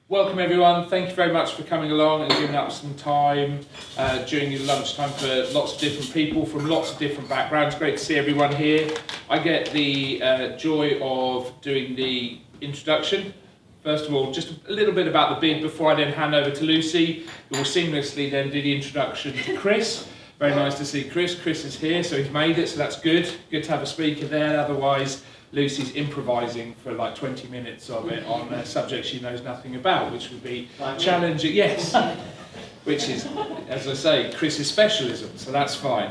Welcome everyone, thank you very much for coming along and giving up some time during your lunchtime for lots of different people from lots of different backgrounds. Great to see everyone here. I get the joy of doing the introduction. First of all, just a little bit about the bid before I then hand over to Lucy, who will seamlessly then do the introduction to Chris. Very nice to see Chris. Chris is here, so he's made it, so that's good. Good to have a speaker there, otherwise Lucy's improvising for like 20 minutes of it on a subject she knows nothing about, which would be challenging, yes, which is, as I say, Chris's specialism, so that's fine.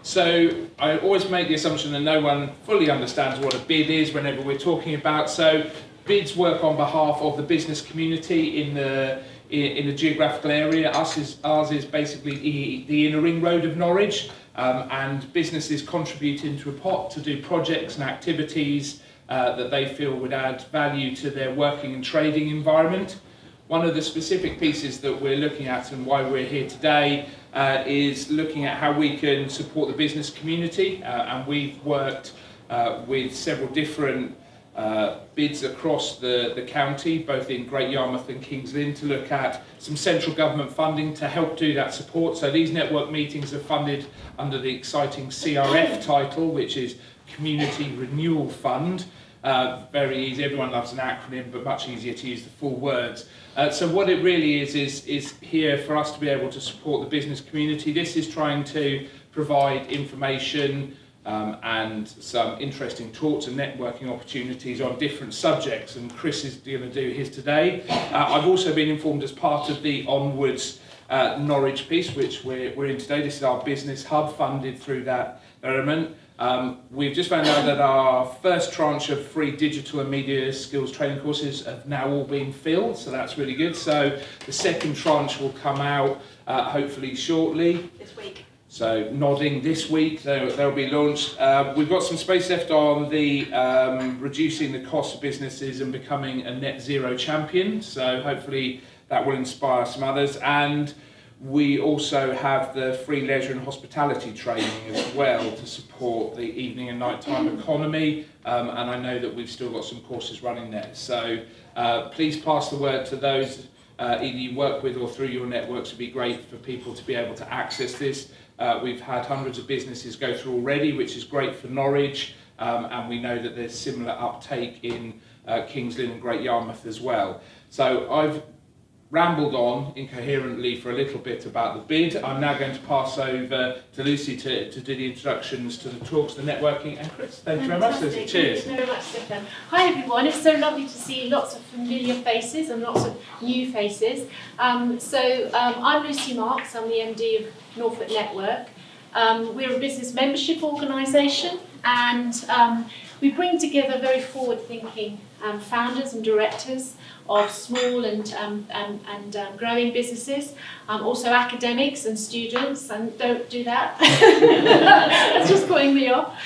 So I always make the assumption that no one fully understands what a bid is whenever we're talking about, so bids work on behalf of the business community in the geographical area. Ours is basically the inner ring road of Norwich. And businesses contribute into a pot to do projects and activities that they feel would add value to their working and trading environment. One of the specific pieces that we're looking at and why we're here today is looking at how we can support the business community, and we've worked with several different bids across the county, both in Great Yarmouth and King's Lynn, to look at some central government funding to help do that support. So these network meetings are funded under the exciting CRF title, which is Community Renewal Fund. Very easy, everyone loves an acronym, but much easier to use the full words. So what it really is here for us to be able to support the business community. This is trying to provide information and some interesting talks and networking opportunities on different subjects, and Chris is going to do his today. I've also been informed as part of the Onwards Norwich piece, which we're in today. This is our business hub funded through that element. We've just found out that our first tranche of free digital and media skills training courses have now all been filled, so that's really good. So the second tranche will come out hopefully shortly. This week. So nodding this week, they'll be launched. We've got some space left on the reducing the cost of businesses and becoming a net zero champion. So hopefully that will inspire some others. And we also have the free leisure and hospitality training as well to support the evening and nighttime economy. And I know that we've still got some courses running there. So please pass the word to those either you work with or through your networks. It would be great for people to be able to access this. We've had hundreds of businesses go through already, which is great for Norwich, and we know that there's similar uptake in King's Lynn and Great Yarmouth as well. So I've rambled on incoherently for a little bit about the bid. I'm now going to pass over to Lucy to do the introductions to the talks, the networking, and Chris. Thank you very much, Lucy. Cheers. Thank you very much, Stefan. Hi everyone, it's so lovely to see lots of familiar faces and lots of new faces. I'm Lucy Marks, I'm the MD of Norfolk Network. We're a business membership organisation, and we bring together very forward-thinking founders and directors of small and growing businesses, also academics and students, and don't do that, that's just putting me off,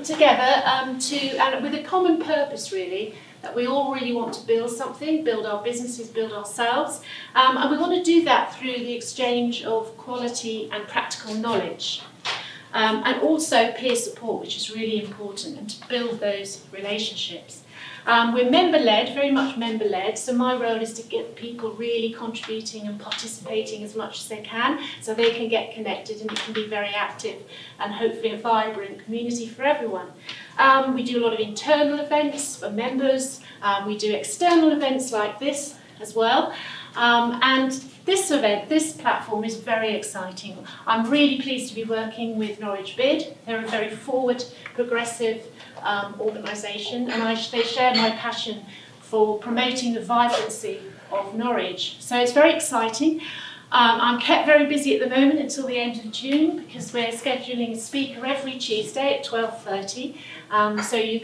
together with a common purpose really, that we all really want to build something, build our businesses, build ourselves, and we want to do that through the exchange of quality and practical knowledge. And also peer support, which is really important, and to build those relationships. We're member-led, very much member-led, so my role is to get people really contributing and participating as much as they can, so they can get connected and it can be very active and hopefully a vibrant community for everyone. We do a lot of internal events for members, we do external events like this as well, and this platform is very exciting. I'm really pleased to be working with Norwich Bid. They're a very forward, progressive organisation, and they share my passion for promoting the vibrancy of Norwich. So it's very exciting. I'm kept very busy at the moment until the end of June, because we're scheduling a speaker every Tuesday at 12:30, so you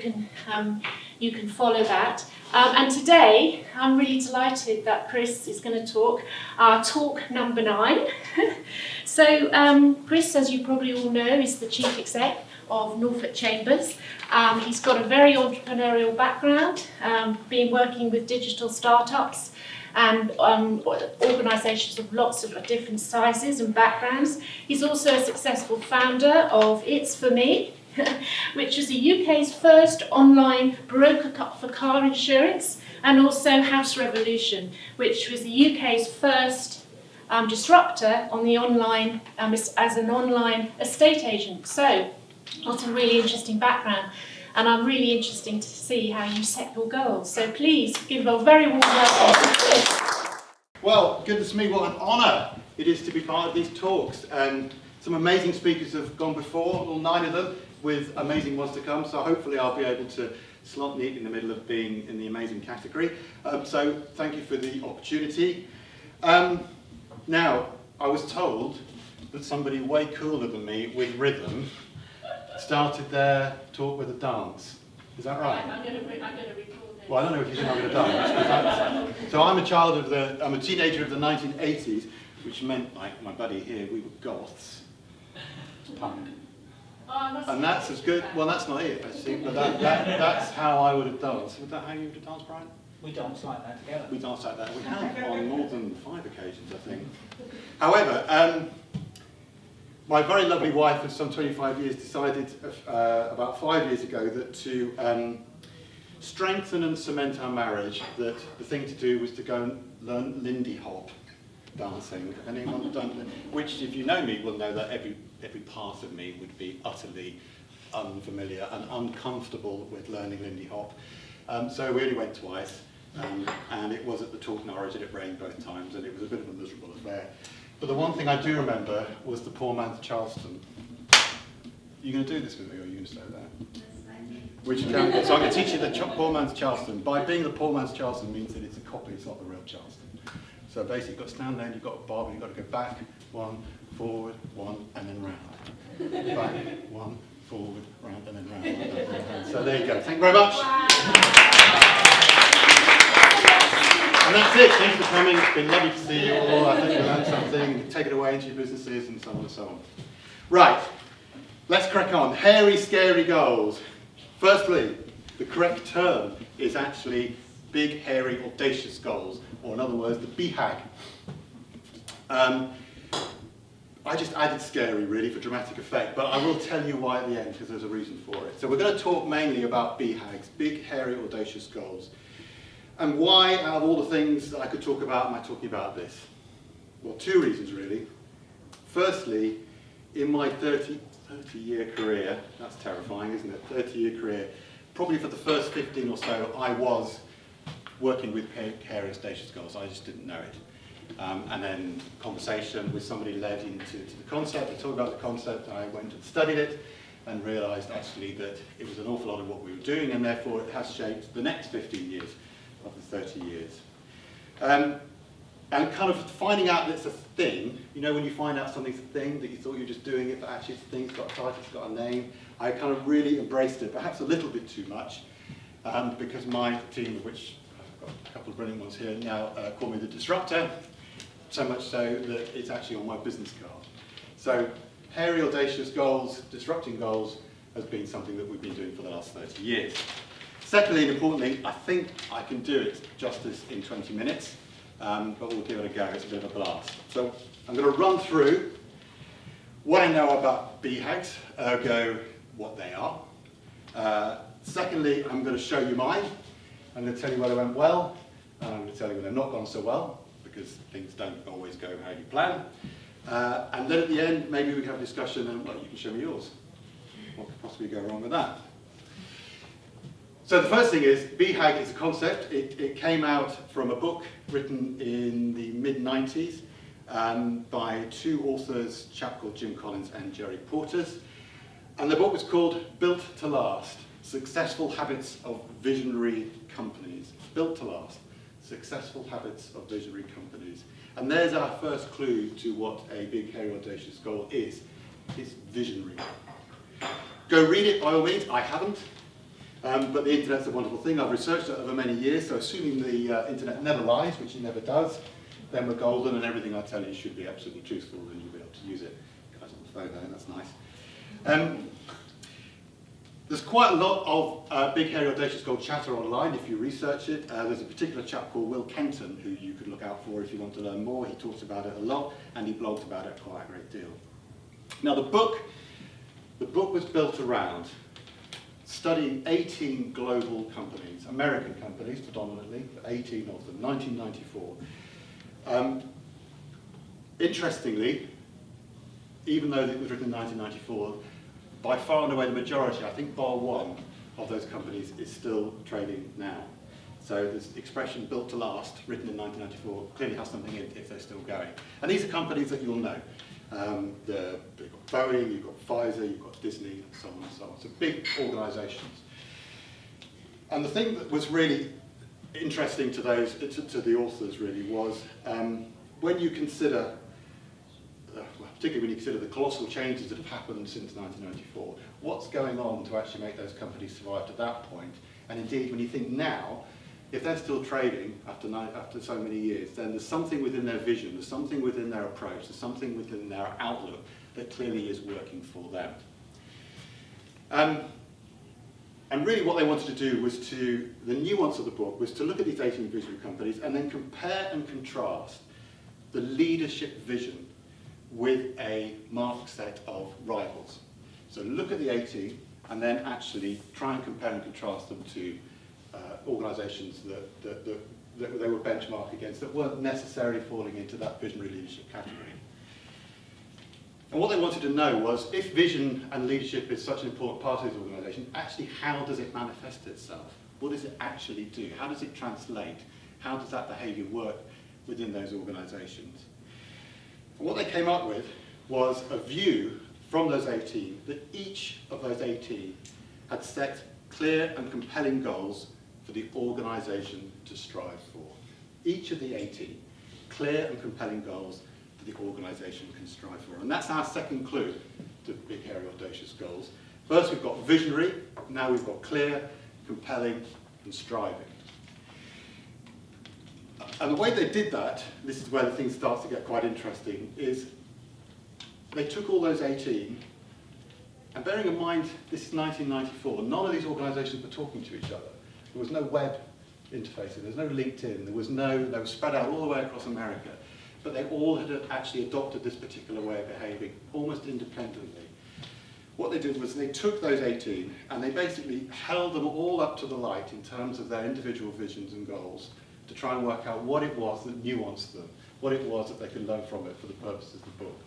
can follow that. And today, I'm really delighted that Chris is going to talk number 9. So Chris, as you probably all know, is the Chief Exec of Norfolk Chambers. He's got a very entrepreneurial background, been working with digital startups and organisations of lots of different sizes and backgrounds. He's also a successful founder of It's For Me, which is the UK's first online broker for car insurance, and also House Revolution, which was the UK's first disruptor on the online as an online estate agent. So, lots of really interesting background, and I'm really interested to see how you set your goals. So please give a very warm welcome. Well, goodness me, what an honour it is to be part of these talks, and some amazing speakers have gone before, all 9 of them, with amazing ones to come, so hopefully I'll be able to slot neat in the middle of being in the amazing category. So thank you for the opportunity. Now, I was told that somebody way cooler than me with rhythm started their talk with a dance. Is that right? I'm going to record it. Well, I don't know if you think I'm going to dance. So I'm a teenager of the 1980s, which meant, like my buddy here, we were goths. Punk. And that's as good, well that's not it actually, but that's how I would have danced. Was that how you would have danced, Brian? We dance like that together. We danced like that. We have on more than 5 occasions, I think. However, my very lovely wife of some 25 years decided about 5 years ago that to strengthen and cement our marriage, that the thing to do was to go and learn Lindy Hop dancing. Have anyone done that? Which, if you know me, will know that every part of me would be utterly unfamiliar and uncomfortable with learning Lindy Hop. So we only went twice, and it was at the Talk Norwich, and it rained both times, and it was a bit of a miserable affair. But the one thing I do remember was the poor man's Charleston. Are you going to do this with me, or are you going to stay there? Which so I'm going to teach you the poor man's Charleston. By being the poor man's Charleston means that it's a copy, it's not the real Charleston. So basically, you've got to stand there, and you've got a bob, and you've got to go back, 1, forward, 1, and then round. Back, 1, forward, round, and then round. So there you go. Thank you very much. And that's it. Thanks for coming. It's been lovely to see you all. I think you learned something. Take it away into your businesses, and so on and so on. Right. Let's crack on. Hairy, scary goals. Firstly, the correct term is actually big, hairy, audacious goals, or in other words, the BHAG. I just added scary, really, for dramatic effect, but I will tell you why at the end, because there's a reason for it. So we're going to talk mainly about BHAGs, big, hairy, audacious goals. And why, out of all the things that I could talk about, am I talking about this? Well, 2 reasons, really. Firstly, in my 30-year career, that's terrifying, isn't it? 30-year career, probably for the first 15 or so, I was working with hairy, audacious goals. I just didn't know it. And then conversation with somebody led into the concept. We talked about the concept. I went and studied it and realised actually that it was an awful lot of what we were doing, and therefore it has shaped the next 15 years of the 30 years. And kind of finding out that it's a thing, you know, when you find out something's a thing, that you thought you were just doing it, but actually it's a thing, it's got a title, it's got a name. I kind of really embraced it, perhaps a little bit too much, because my team, of which I've got a couple of brilliant ones here now, call me the disruptor, so much so that it's actually on my business card. So hairy, audacious goals, disrupting goals, has been something that we've been doing for the last 30 years. Secondly, and importantly, I think I can do it justice in 20 minutes, but we'll give it a go. It's a bit of a blast. So I'm going to run through what I know about BHAGs, ergo what they are. Secondly, I'm going to show you mine. I'm going to tell you where they went well, and I'm going to tell you where they've not gone so well, because things don't always go how you plan. And then at the end, maybe we can have a discussion, and well, you can show me yours. What could possibly go wrong with that? So the first thing is, BHAG is a concept. It came out from a book written in the mid-90s by 2 authors, a chap called Jim Collins and Jerry Porters. And the book was called Built to Last, Successful Habits of Visionary Companies. Built to Last, Successful Habits of Visionary Companies. And there's our first clue to what a big, hairy, audacious goal is. It's visionary. Go read it by all means. I haven't. But the internet's a wonderful thing. I've researched it over many years, so assuming the internet never lies, which it never does, then we're golden, and everything I tell you should be absolutely truthful, and you'll be able to use it. Guys on the phone there, that's nice. There's quite a lot of big, hairy, audacious goal chatter online if you research it. There's a particular chap called Will Kenton who you could look out for if you want to learn more. He talks about it a lot, and he blogs about it quite a great deal. Now the book was built around studying 18 global companies, American companies predominantly, 18 of them, 1994. Interestingly, even though it was written in 1994, by far and away the majority, I think bar one, of those companies is still trading now. So this expression built to last, written in 1994, clearly has something in it if they're still going. And these are companies that you'll know. You've got Boeing, you've got Pfizer, you've got Disney, and so on and so on. So big organisations. And the thing that was really interesting to those, to the authors really, was when you consider, particularly when you consider the colossal changes that have happened since 1994, what's going on to actually make those companies survive to that point? And indeed, when you think now, if they're still trading after so many years, then there's something within their vision, there's something within their approach, there's something within their outlook that clearly is working for them. And really what they wanted to do was the nuance of the book was to look at these 18 visionary companies and then compare and contrast the leadership vision with a marked set of rivals. So look at the 18 and then actually try and compare and contrast them to organisations that they were benchmarked against that weren't necessarily falling into that visionary leadership category. And what they wanted to know was, if vision and leadership is such an important part of this organisation, actually how does it manifest itself? What does it actually do? How does it translate? How does that behaviour work within those organisations? And what they came up with was a view from those 18 that each of those 18 had set clear and compelling goals for the organisation to strive for. Each of the 18 clear and compelling goals that the organisation can strive for. And that's our second clue to big, hairy, audacious goals. First we've got visionary, now we've got clear, compelling and striving. And the way they did that, this is where the thing starts to get quite interesting, is they took all those 18, and bearing in mind this is 1994, none of these organisations were talking to each other. There was no web interfacing, there was no LinkedIn, they were spread out all the way across America, but they all had actually adopted this particular way of behaving, almost independently. What they did was they took those 18 and they basically held them all up to the light in terms of their individual visions and goals to try and work out what it was that nuanced them, what it was that they could learn from it for the purposes of the book.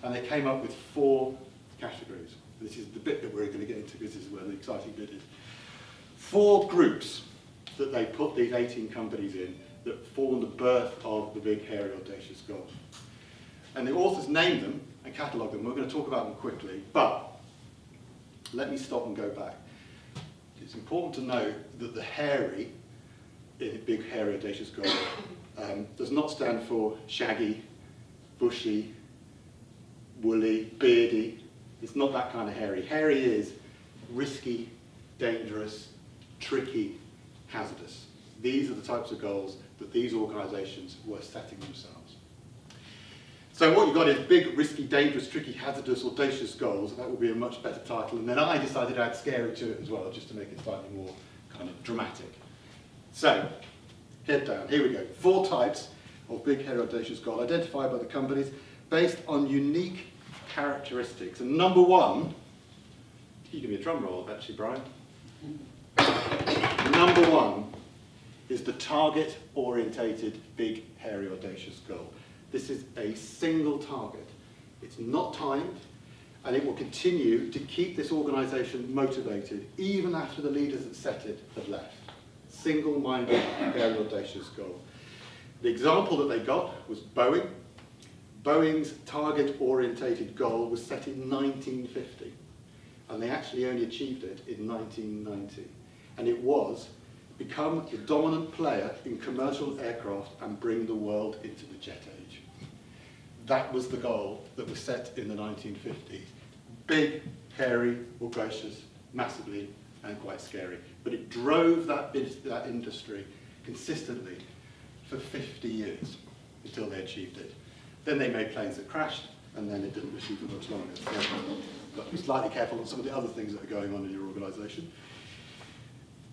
And they came up with 4 categories. This is the bit that we're going to get into because this is where the exciting bit is. 4 groups that they put these 18 companies in that form the birth of the big, hairy, audacious goal. And the authors named them and catalogued them. We're going to talk about them quickly, but let me stop and go back. It's important to know that the hairy, in a big, hairy, audacious goal, does not stand for shaggy, bushy, woolly, beardy. It's not that kind of hairy. Hairy is risky, dangerous, tricky, hazardous. These are the types of goals that these organisations were setting themselves. So what you've got is big, risky, dangerous, tricky, hazardous, audacious goals. That would be a much better title. And then I decided to add scary to it as well, just to make it slightly more kind of dramatic. So, head down. Here we go. 4 types of big, hairy, audacious goal identified by the companies based on unique characteristics. And number 1, can you give me a drum roll actually, Brian? Number 1 is the target-orientated big, hairy, audacious goal. This is a single target. It's not timed, and it will continue to keep this organisation motivated even after the leaders that set it have left. Single-minded, hairy, audacious goal. The example that they got was Boeing. Boeing's target-orientated goal was set in 1950, and they actually only achieved it in 1990. And it was become the dominant player in commercial aircraft and bring the world into the jet age. That was the goal that was set in the 1950s. Big, hairy, audacious, massively, and quite scary. But it drove that industry consistently for 50 years until they achieved it. Then they made planes that crashed, and then it didn't achieve for much longer. So, but be slightly careful on some of the other things that are going on in your organisation.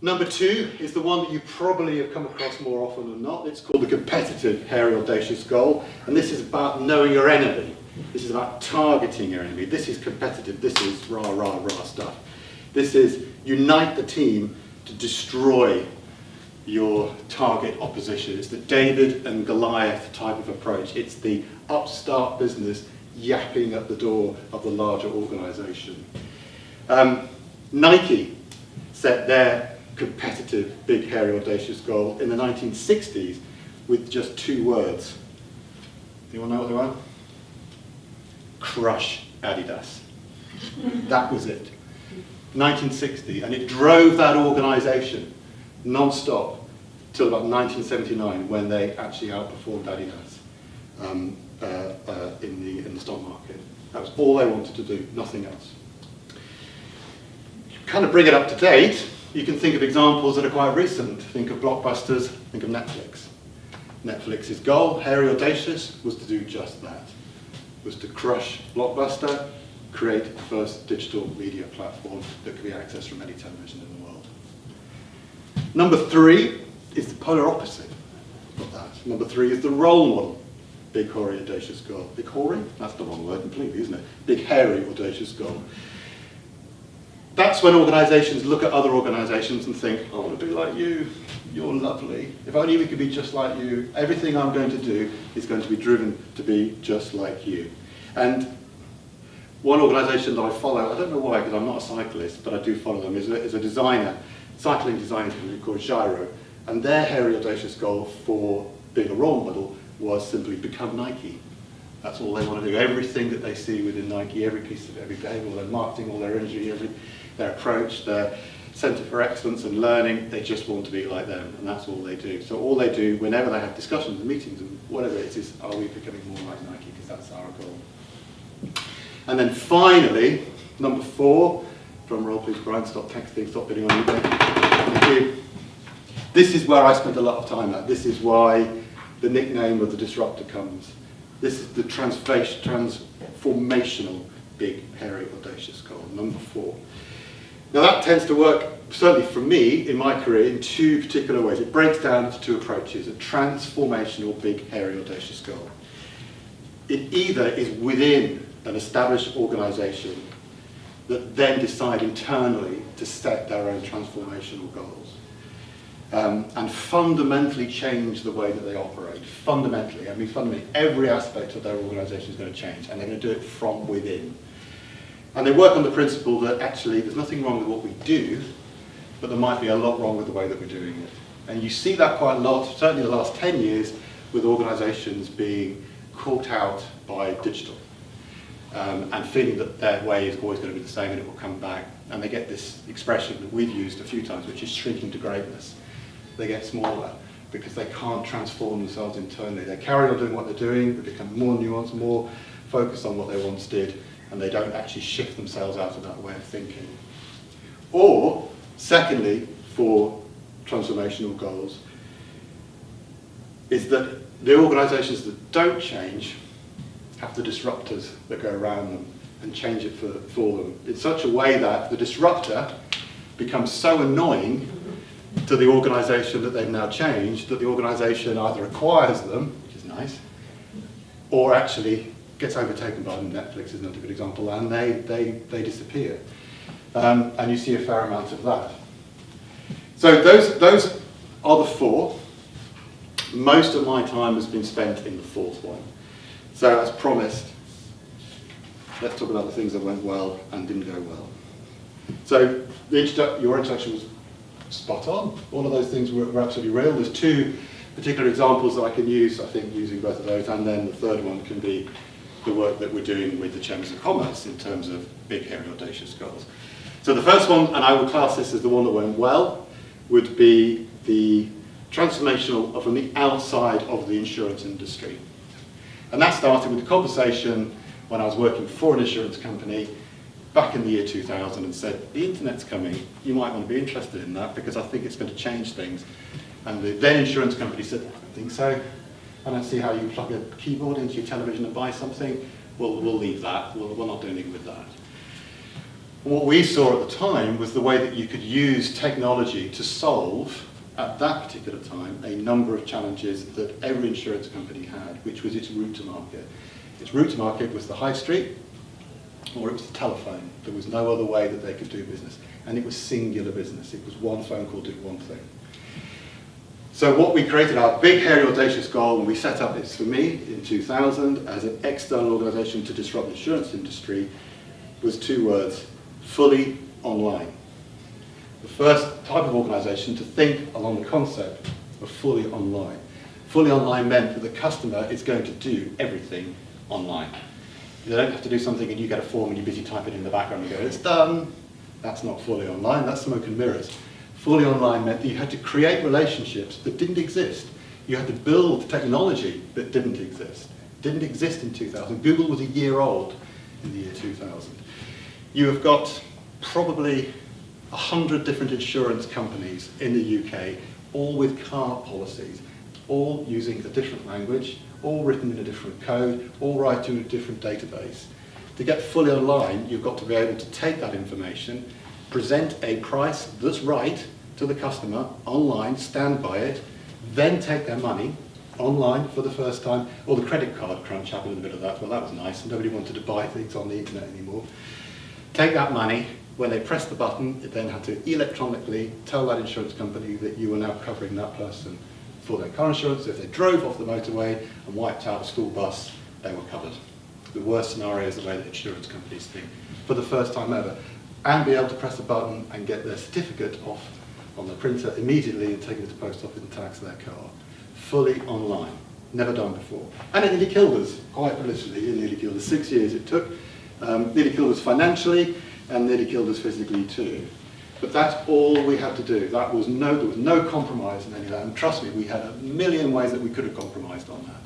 Number 2 is the one that you probably have come across more often than not. It's called the competitive, hairy, audacious goal. And this is about knowing your enemy. This is about targeting your enemy. This is competitive. This is rah, rah, rah stuff. This is unite the team to destroy your target opposition. It's the David and Goliath type of approach. It's the upstart business yapping at the door of the larger organisation. Nike set their competitive, big, hairy, audacious goal in the 1960s with just 2 words. Anyone know what they were? Crush Adidas. That was it. 1960, and it drove that organisation non-stop till about 1979 when they actually outperformed Adidas in the stock market. That was all they wanted to do, nothing else. Kind of bring it up to date, you can think of examples that are quite recent. Think of blockbusters, think of Netflix. Netflix's goal, hairy audacious, was to do just that. Was to crush Blockbuster, create the first digital media platform that could be accessed from any television in the world. Number 3 is the polar opposite of that. Number 3 is the role model. Big, hairy, audacious goal. Big, hairy? That's the wrong word completely, isn't it? Big, hairy, audacious goal. That's when organisations look at other organisations and think, I want to be like you, you're lovely. If only we could be just like you, everything I'm going to do is going to be driven to be just like you. And one organisation that I follow, I don't know why because I'm not a cyclist, but I do follow them, is a designer, cycling design company called Gyro. And their hairy audacious goal for being a role model was simply become Nike. That's all they want to do. Everything that they see within Nike, every piece of every behaviour, all their marketing, all their energy, their approach, their centre for excellence and learning, they just want to be like them, and that's all they do. So all they do whenever they have discussions and meetings and whatever it is are we becoming more like Nike, because that's our goal. And then finally, number 4, drum roll please Brian, stop texting, stop bidding on eBay. Thank you. This is where I spent a lot of time at. This is why the nickname of the disruptor comes. This is the transformational, big, hairy, audacious goal, number 4. Now that tends to work, certainly for me, in my career, in 2 particular ways. It breaks down into 2 approaches, a transformational, big, hairy, audacious goal. It either is within an established organisation that then decide internally to set their own transformational goals. And fundamentally change the way that they operate. Fundamentally, I mean fundamentally, every aspect of their organisation is going to change, and they're going to do it from within. And they work on the principle that actually there's nothing wrong with what we do, but there might be a lot wrong with the way that we're doing it. And you see that quite a lot, certainly the last 10 years, with organisations being caught out by digital. And feeling that their way is always going to be the same and it will come back. And they get this expression that we've used a few times, which is shrinking to greatness. They get smaller because they can't transform themselves internally. They carry on doing what they're doing, they become more nuanced, more focused on what they once did, and they don't actually shift themselves out of that way of thinking. Or, secondly, for transformational goals, is that the organisations that don't change have the disruptors that go around them and change it for them in such a way that the disruptor becomes so annoying to the organisation that they've now changed that the organisation either acquires them, which is nice, or actually gets overtaken by them. Netflix is another good example, and they disappear. And you see a fair amount of that. So those are the 4. Most of my time has been spent in the 4th one. So as promised, let's talk about the things that went well and didn't go well. So your introduction was spot on. All of those things were absolutely real. There's 2 particular examples that I can use, I think, using both of those, and then the third one can be the work that we're doing with the Chambers of Commerce in terms of big, hairy, audacious goals. So the first one, and I would class this as the one that went well, would be the transformational from the outside of the insurance industry. And that started with a conversation when I was working for an insurance company back in the year 2000 and said, the internet's coming, you might want to be interested in that because I think it's going to change things. And the then insurance company said, I don't think so. I don't see how you plug a keyboard into your television and buy something. We'll leave that, we're not doing anything with that. What we saw at the time was the way that you could use technology to solve, at that particular time, a number of challenges that every insurance company had, which was its route to market. Its route to market was the high street, or it was the telephone. There was no other way that they could do business. And it was singular business. It was one phone call did one thing. So what we created, our big, hairy, audacious goal, and we set up this for me in 2000 as an external organisation to disrupt the insurance industry, was 2 words: fully online. The first type of organisation to think along the concept of fully online. Fully online meant that the customer is going to do everything online. You don't have to do something and you get a form and you're busy typing in the background and go, it's done. That's not fully online, that's smoke and mirrors. Fully online meant that you had to create relationships that didn't exist. You had to build technology that didn't exist. Didn't exist in 2000. Google was a year old in the year 2000. You have got probably 100 different insurance companies in the UK, all with car policies, all using a different language, all written in a different code, all right to a different database. To get fully online, you've got to be able to take that information, present a price that's right to the customer online, stand by it, then take their money online for the first time. Or the credit card crunch happened in the middle of that. Well, that was nice, and nobody wanted to buy things on the internet anymore. Take that money. When they pressed the button, it then had to electronically tell that insurance company that you were now covering that person for their car insurance. So if they drove off the motorway and wiped out a school bus, they were covered. The worst scenario is the way that insurance companies think, for the first time ever. And be able to press a button and get their certificate off on the printer immediately and take it to the post office and tax their car. Fully online. Never done before. And it nearly killed us, quite literally, it nearly killed us. 6 years it took. Nearly killed us financially, and nearly killed us physically too. But that's all we had to do. There was no compromise in any of that. And trust me, we had a million ways that we could have compromised on that.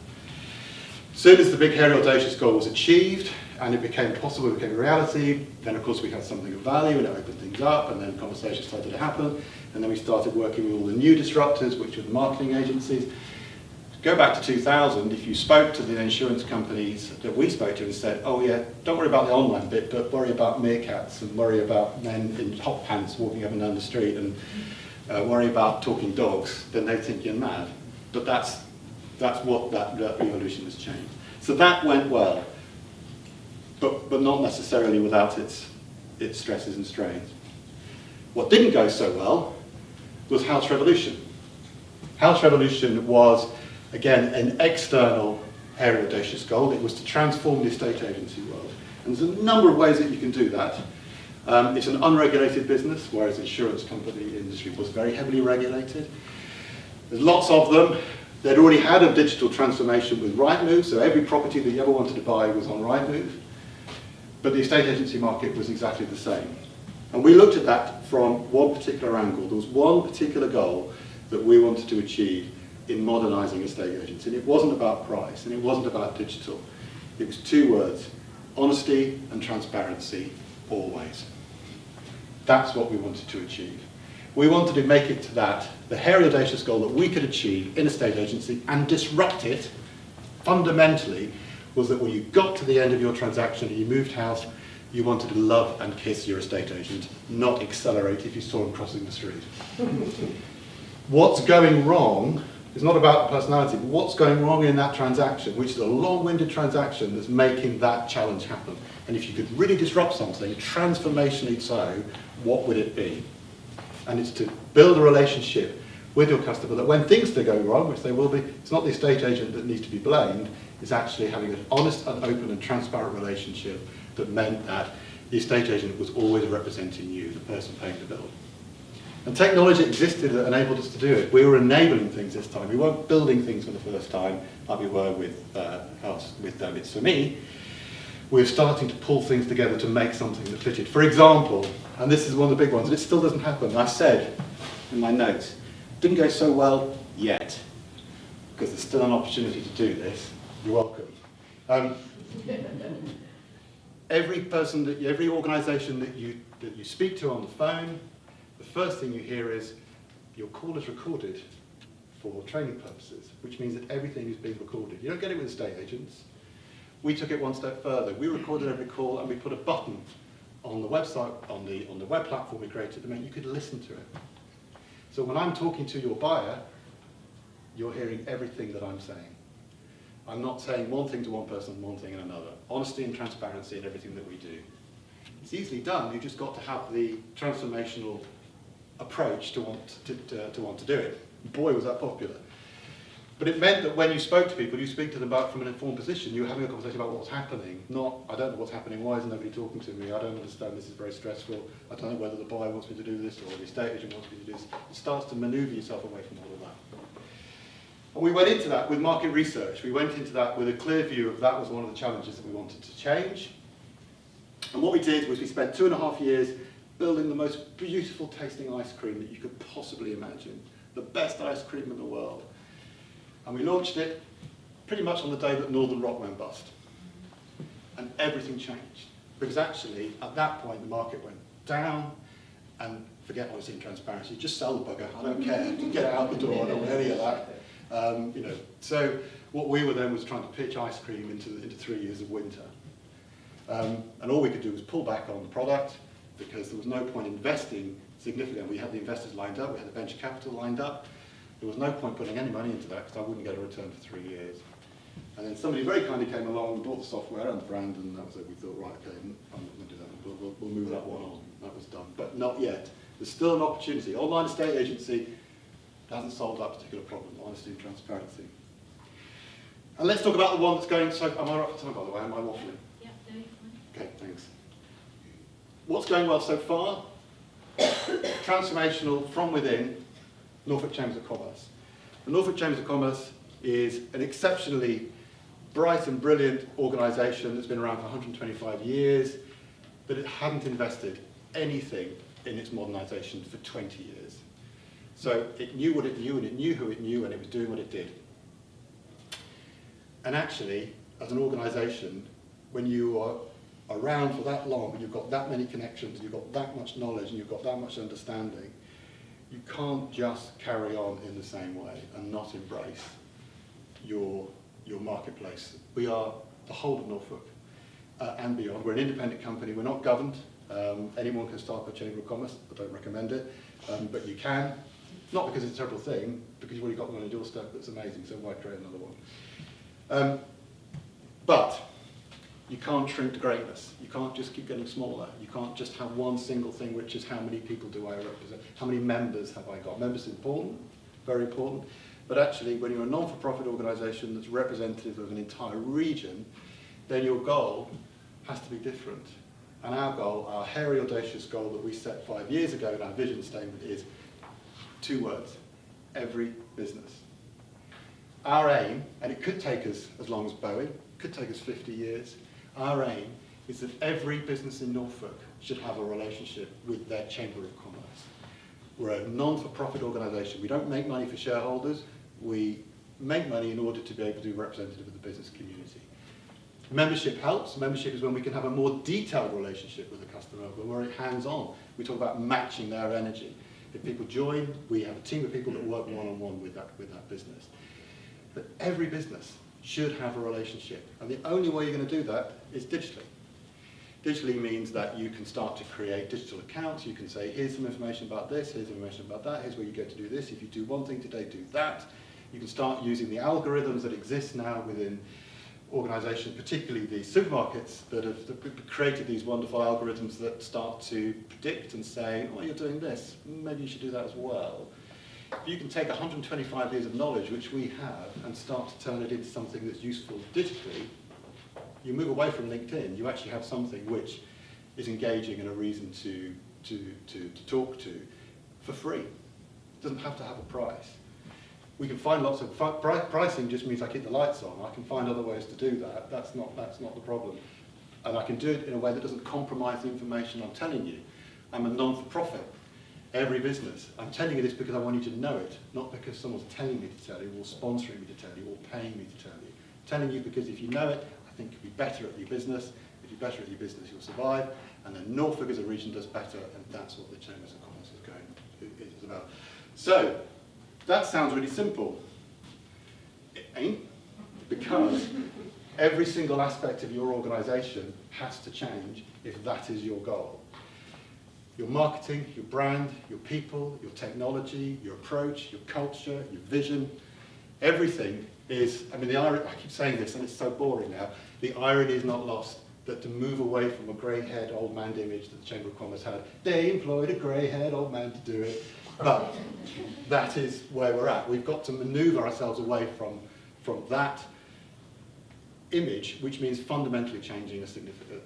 As soon as the big, hairy, audacious goal was achieved, and it became possible, it became a reality, then of course we had something of value, and it opened things up, and then conversations started to happen, and then we started working with all the new disruptors, which were the marketing agencies. Go back to 2000, if you spoke to the insurance companies that we spoke to and said, oh yeah, don't worry about the online bit, but worry about meerkats and worry about men in hot pants walking up and down the street and worry about talking dogs, then they'd think you're mad. But that's what that revolution has changed. So that went well, but not necessarily without its stresses and strains. What didn't go so well was House Revolution. House Revolution was, again, an external, hairy, audacious goal. It was to transform the estate agency world. And there's a number of ways that you can do that. It's an unregulated business, whereas the insurance company industry was very heavily regulated. There's lots of them. They'd already had a digital transformation with Rightmove, so every property that you ever wanted to buy was on Rightmove. But the estate agency market was exactly the same. And we looked at that from one particular angle. There was one particular goal that we wanted to achieve in modernising estate agents. And it wasn't about price, and it wasn't about digital. It was 2 words: honesty and transparency, always. That's what we wanted to achieve. We wanted to make it to that, the hairy, audacious goal that we could achieve in a estate agency and disrupt it fundamentally, was that when you got to the end of your transaction and you moved house, you wanted to love and kiss your estate agent, not accelerate if you saw him crossing the street. What's going wrong is not about the personality, but what's going wrong in that transaction, which is a long-winded transaction that's making that challenge happen. And if you could really disrupt something, transformationally so, what would it be? And it's to build a relationship with your customer that when things do go wrong, which they will be, it's not the estate agent that needs to be blamed, it's actually having an honest and open and transparent relationship that meant that the estate agent was always representing you, the person paying the bill. And technology existed that enabled us to do it. We were enabling things this time. We weren't building things for the first time like we were with It's For Me. We're starting to pull things together to make something that fitted. For example, and this is one of the big ones, and it still doesn't happen. I said in my notes, didn't go so well yet, because there's still an opportunity to do this. You're welcome. Every organisation that you speak to on the phone, the first thing you hear is, your call is recorded for training purposes, which means that everything is being recorded. You don't get it with estate agents. We took it one step further. We recorded every call and we put a button on the website, on the web platform we created, that meant you could listen to it. So when I'm talking to your buyer, you're hearing everything that I'm saying. I'm not saying one thing to one person and one thing in another. Honesty and transparency in everything that we do. It's easily done, you've just got to have the transformational approach to want to do it. Boy, was that popular. But it meant that when you spoke to people, you speak to them about from an informed position. You were having a conversation about what's happening, not, I don't know what's happening, why isn't nobody talking to me, I don't understand, this is very stressful, I don't know whether the buyer wants me to do this or the estate agent wants me to do this. It starts to manoeuvre yourself away from all of that. And we went into that with market research. We went into that with a clear view of that was one of the challenges that we wanted to change. And what we did was we spent 2.5 years building the most beautiful tasting ice cream that you could possibly imagine. The best ice cream in the world. And we launched it pretty much on the day that Northern Rock went bust. And everything changed. Because actually, at that point, the market went down, and forget honesty and transparency, just sell the bugger, I don't care, get it out the door, I don't want any of that. So what we were then was trying to pitch ice cream into 3 years of winter. And all we could do was pull back on the product, because there was no point investing significantly. We had the investors lined up, we had the venture capital lined up. There was no point putting any money into that because I wouldn't get a return for 3 years. And then somebody very kindly came along and bought the software and the brand, and that was it. We thought, right, okay, I'm not going to do that. We'll move that one on. That was done. But not yet. There's still an opportunity. Online estate agency hasn't solved that particular problem, honesty and transparency. And let's talk about the one that's going, so am I right for time, by the way? Am I waffling? Yeah, no, you're fine. Okay, thanks. What's going well so far? Transformational from within, Norfolk Chambers of Commerce. The Norfolk Chambers of Commerce is an exceptionally bright and brilliant organisation that's been around for 125 years, but it hadn't invested anything in its modernisation for 20 years. So it knew what it knew, and it knew who it knew, and it was doing what it did. And actually, as an organisation, when you are around for that long, and you've got that many connections, you've got that much knowledge, and you've got that much understanding, you can't just carry on in the same way and not embrace your marketplace. We are the whole of Norfolk and beyond. We're an independent company. We're not governed. Anyone can start a Chamber of Commerce. I don't recommend it, but you can. Not because it's a terrible thing, because you've already got one on your doorstep that's amazing, so why create another one? But you can't shrink to greatness. You can't just keep getting smaller. You can't just have one single thing, which is how many people do I represent? How many members have I got? Members are important, very important. But actually, when you're a non-for-profit organisation that's representative of an entire region, then your goal has to be different. And our goal, our hairy, audacious goal that we set 5 years ago in our vision statement is 2 words: every business. Our aim, and it could take us as long as Boeing, could take us 50 years, our aim is that every business in Norfolk should have a relationship with their Chamber of Commerce. We're a non-for-profit organisation. We don't make money for shareholders. We make money in order to be able to be representative of the business community. Membership helps. Membership is when we can have a more detailed relationship with the customer, when we're hands-on. We talk about matching their energy. If people join, we have a team of people that work one-on-one with that business. But every business should have a relationship. And the only way you're going to do that is digitally. Digitally means that you can start to create digital accounts. You can say, here's some information about this, here's information about that, here's where you go to do this. If you do one thing today, do that. You can start using the algorithms that exist now within organisations, particularly the supermarkets, that have created these wonderful algorithms that start to predict and say, oh, you're doing this, maybe you should do that as well. If you can take 125 years of knowledge, which we have, and start to turn it into something that's useful digitally, you move away from LinkedIn, you actually have something which is engaging and a reason to talk to for free. It doesn't have to have a price. We can find lots of pricing just means I keep the lights on. I can find other ways to do that. That's not the problem. And I can do it in a way that doesn't compromise the information I'm telling you. I'm a non-for-profit. Every business. I'm telling you this because I want you to know it, not because someone's telling me to tell you, or sponsoring me to tell you, or paying me to tell you. I'm telling you because if you know it, I think you'll be better at your business. If you're better at your business, you'll survive. And then Norfolk as a region does better, and that's what the Chambers of Commerce is about. So, that sounds really simple. It ain't, because every single aspect of your organisation has to change if that is your goal. Your marketing, your brand, your people, your technology, your approach, your culture, your vision, everything is, I mean, the irony, I keep saying this and it's so boring now, the irony is not lost that to move away from a grey-haired old man image that the Chamber of Commerce had, they employed a grey-haired old man to do it. But that is where we're at. We've got to manoeuvre ourselves away from that image, which means fundamentally changing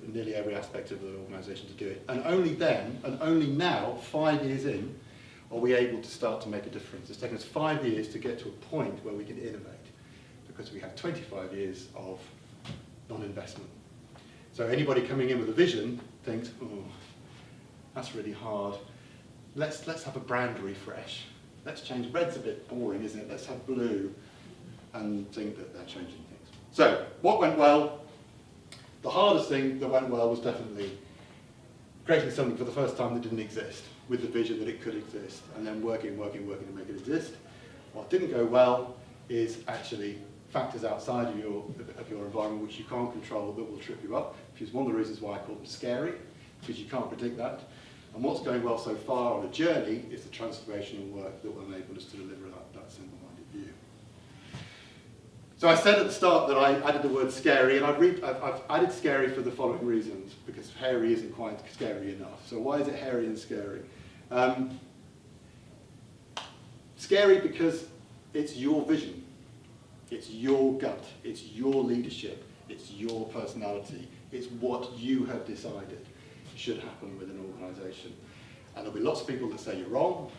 nearly every aspect of the organisation to do it. And only then, and only now, 5 years in, are we able to start to make a difference. It's taken us 5 years to get to a point where we can innovate, because we have 25 years of non-investment. So anybody coming in with a vision thinks, oh, that's really hard. Let's have a brand refresh. Let's change, red's a bit boring, isn't it? Let's have blue, and think that they're changing things. So, what went well? The hardest thing that went well was definitely creating something for the first time that didn't exist, with the vision that it could exist, and then working to make it exist. What didn't go well is actually factors outside of your environment which you can't control that will trip you up, which is one of the reasons why I call them scary, because you can't predict that. And what's going well so far on a journey is the transformational work that will enable us to deliver that single-minded view. So I said at the start that I added the word scary, and I've added scary for the following reasons, because hairy isn't quite scary enough. So why is it hairy and scary? Scary because it's your vision, it's your gut, it's your leadership, it's your personality, it's what you have decided should happen with an organisation. And there'll be lots of people that say you're wrong,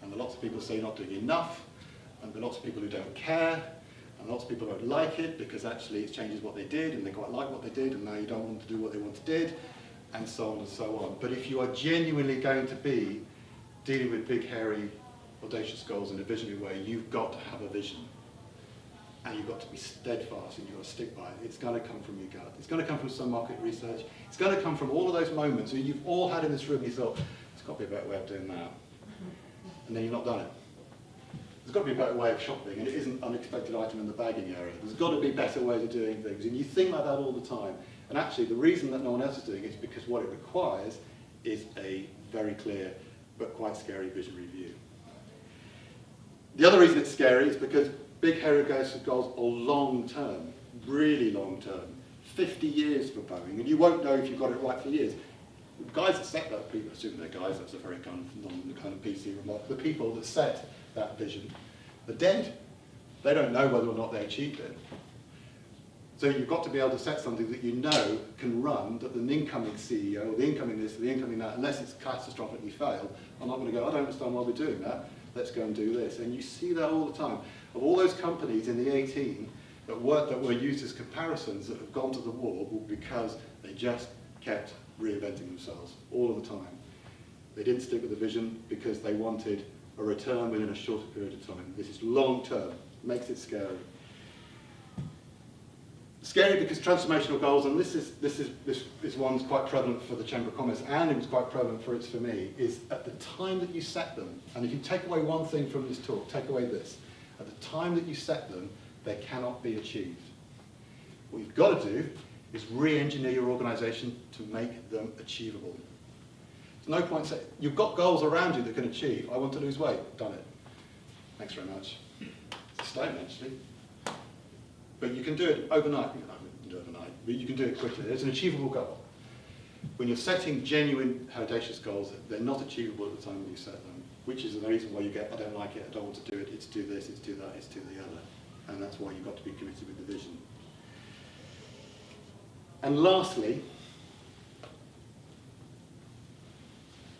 and there'll be lots of people that say you're not doing enough, and there'll be lots of people who don't care, and lots of people don't like it because actually it changes what they did, and they quite like what they did, and now you don't want to do what they once did, and so on and so on. But if you are genuinely going to be dealing with big, hairy, audacious goals in a visionary way, you've got to have a vision. And you've got to be steadfast, and you've got to stick by it. It's going to come from your gut. It's going to come from some market research. It's going to come from all of those moments that you've all had in this room. You thought, there's got to be a better way of doing that. And then you've not done it. There's got to be a better way of shopping, and it isn't an unexpected item in the bagging area. There's got to be better ways of doing things. And you think like that all the time. And actually, the reason that no one else is doing it is because what it requires is a very clear but quite scary visionary view. The other reason it's scary is because big, hairy goals are long-term, really long-term, 50 years for Boeing, and you won't know if you've got it right for years. The guys that set that, people assume they're guys, that's a very kind of PC remark. The people that set that vision are dead. They don't know whether or not they achieved it. So you've got to be able to set something that you know can run, that the incoming CEO, the incoming this, the incoming that, unless it's catastrophically failed, I'm not going to go, I don't understand why we're doing that, let's go and do this. And you see that all the time. Of all those companies in the 18 that were used as comparisons that have gone to the wall because they just kept reinventing themselves all of the time. They didn't stick with the vision because they wanted a return within a shorter period of time. This is long term, makes it scary. Scary because transformational goals, and this one's quite prevalent for the Chamber of Commerce, and it was quite prevalent for me, is at the time that you set them, and if you take away one thing from this talk, take away this. At the time that you set them, they cannot be achieved. What you've got to do is re-engineer your organisation to make them achievable. There's no point saying, you've got goals around you that can achieve. I want to lose weight, done it. Thanks very much. It's a statement, actually. But you can do it overnight. You can do it overnight, but you can do it quickly. It's an achievable goal. When you're setting genuine, audacious goals, they're not achievable at the time when you set them, which is the reason why you get, I don't like it, I don't want to do it, it's do this, it's do that, it's do the other. And that's why you've got to be committed with the vision. And lastly,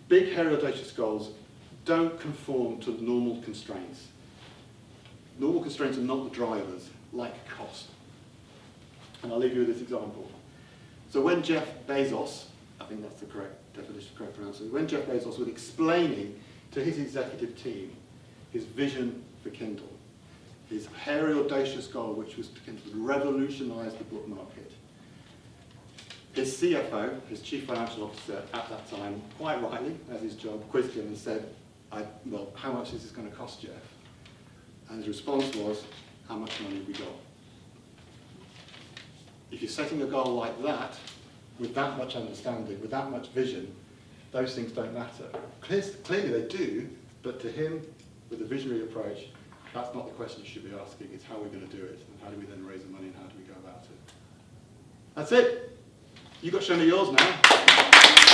big, hairy, audacious goals don't conform to normal constraints. Normal constraints are not the drivers, like cost. And I'll leave you with this example. So when Jeff Bezos, I think that's the correct definition, correct pronunciation, when Jeff Bezos was explaining to his executive team his vision for Kindle, his hairy, audacious goal, which was to revolutionise the book market, his CFO, his Chief Financial Officer at that time, quite rightly, as his job, quizzed him and said, well, how much is this going to cost, Jeff? And his response was, how much money have we got? If you're setting a goal like that, with that much understanding, with that much vision, those things don't matter. Clearly they do, but to him, with a visionary approach, That's not the question you should be asking. It's how we're going to do it, and how do we then raise the money, and how do we go about it. That's it. You've got to show me yours now.